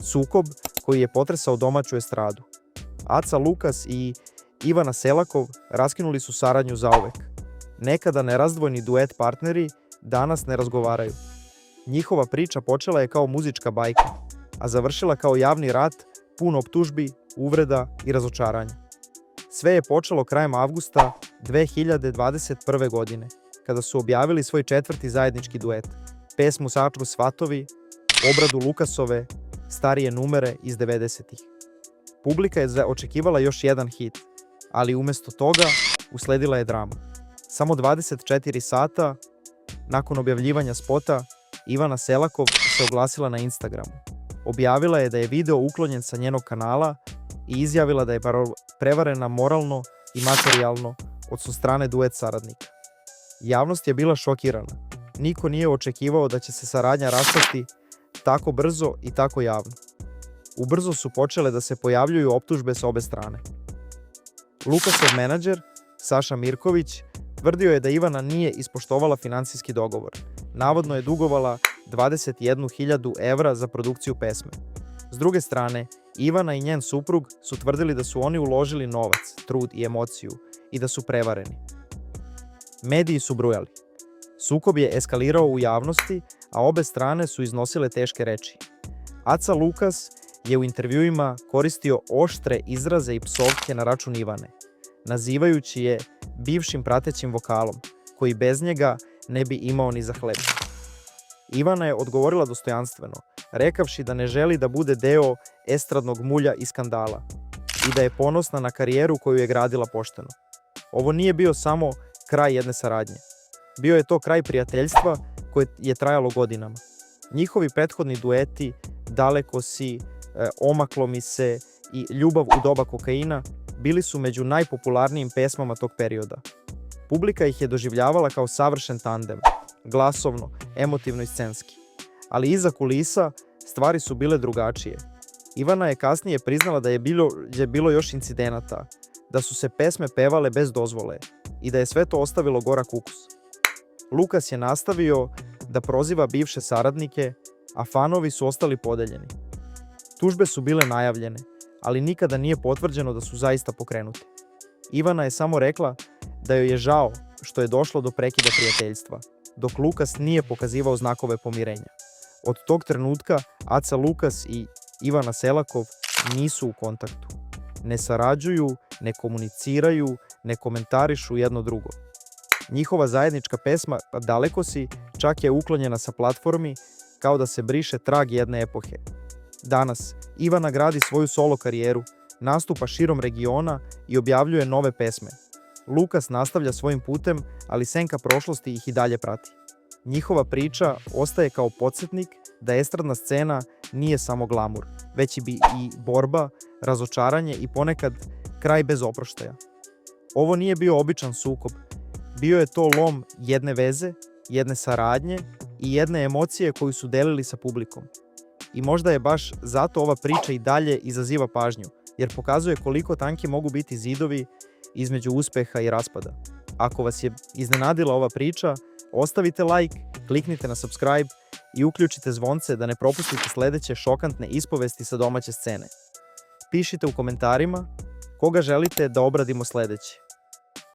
Sukob koji je potresao domaću estradu. Aca Lukas i Ivana Selakov raskinuli su saradnju zauvek. Nekada nerazdvojni duet partneri danas ne razgovaraju. Njihova priča počela je kao muzička bajka, a završila kao javni rat pun optužbi, uvreda i razočaranja. Sve je počelo krajem avgusta 2021. godine, kada su objavili svoj četvrti zajednički duet, pesmu Saču svatovi, obradu Lukasove starije numere iz 90-ih. Publika je očekivala još jedan hit, ali umjesto toga usledila je drama. Samo 24 sata nakon objavljivanja spota, Ivana Selakov se oglasila na Instagramu. Objavila je da je video uklonjen sa njenog kanala i izjavila da je prevarena moralno i materijalno od strane duet saradnika. Javnost je bila šokirana. Niko nije očekivao da će se saradnja rastati tako brzo i tako javno. Ubrzo su počele da se pojavljuju optužbe s obe strane. Lukasov menadžer, Saša Mirković, tvrdio je da Ivana nije ispoštovala financijski dogovor. Navodno je dugovala 21.000 evra za produkciju pesme. S druge strane, Ivana i njen suprug su tvrdili da su oni uložili novac, trud i emociju i da su prevareni. Mediji su brujali. Sukob je eskalirao u javnosti, a obe strane su iznosile teške reči. Aca Lukas je u intervjuima koristio oštre izraze i psovke na račun Ivane, nazivajući je bivšim pratećim vokalom, koji bez njega ne bi imao ni za hleb. Ivana je odgovorila dostojanstveno, rekavši da ne želi da bude deo estradnog mulja i skandala i da je ponosna na karijeru koju je gradila pošteno. Ovo nije bio samo kraj jedne saradnje. Bio je to kraj prijateljstva koje je trajalo godinama. Njihovi prethodni dueti, Daleko si, Omaklo mi se i Ljubav u doba kokaina bili su među najpopularnijim pesmama tog perioda. Publika ih je doživljavala kao savršen tandem, glasovno, emotivno i scenski. Ali iza kulisa stvari su bile drugačije. Ivana je kasnije priznala da je bilo još incidenata, da su se pesme pevale bez dozvole i da je sve to ostavilo gorak ukus. Lukas je nastavio da proziva bivše saradnike, a fanovi su ostali podeljeni. Tužbe su bile najavljene, ali nikada nije potvrđeno da su zaista pokrenute. Ivana je samo rekla da joj je žao što je došlo do prekida prijateljstva, dok Lukas nije pokazivao znakove pomirenja. Od tog trenutka Aca Lukas i Ivana Selakov nisu u kontaktu. Ne sarađuju, ne komuniciraju, ne komentarišu jedno drugo. Njihova zajednička pesma Daleko si čak je uklonjena sa platformi kao da se briše trag jedne epohe. Danas Ivana gradi svoju solo karijeru, nastupa širom regiona i objavljuje nove pesme. Lukas nastavlja svojim putem, ali senka prošlosti ih i dalje prati. Njihova priča ostaje kao podsjetnik da estradna scena nije samo glamur, već i borba, razočaranje i ponekad kraj bez oproštaja. Ovo nije bio običan sukob. Bio je to lom jedne veze, jedne saradnje i jedne emocije koju su delili sa publikom. I možda je baš zato ova priča i dalje izaziva pažnju, jer pokazuje koliko tanki mogu biti zidovi između uspeha i raspada. Ako vas je iznenadila ova priča, ostavite like, kliknite na subscribe i uključite zvonce da ne propustite sledeće šokantne ispovesti sa domaće scene. Pišite u komentarima koga želite da obradimo sledeće.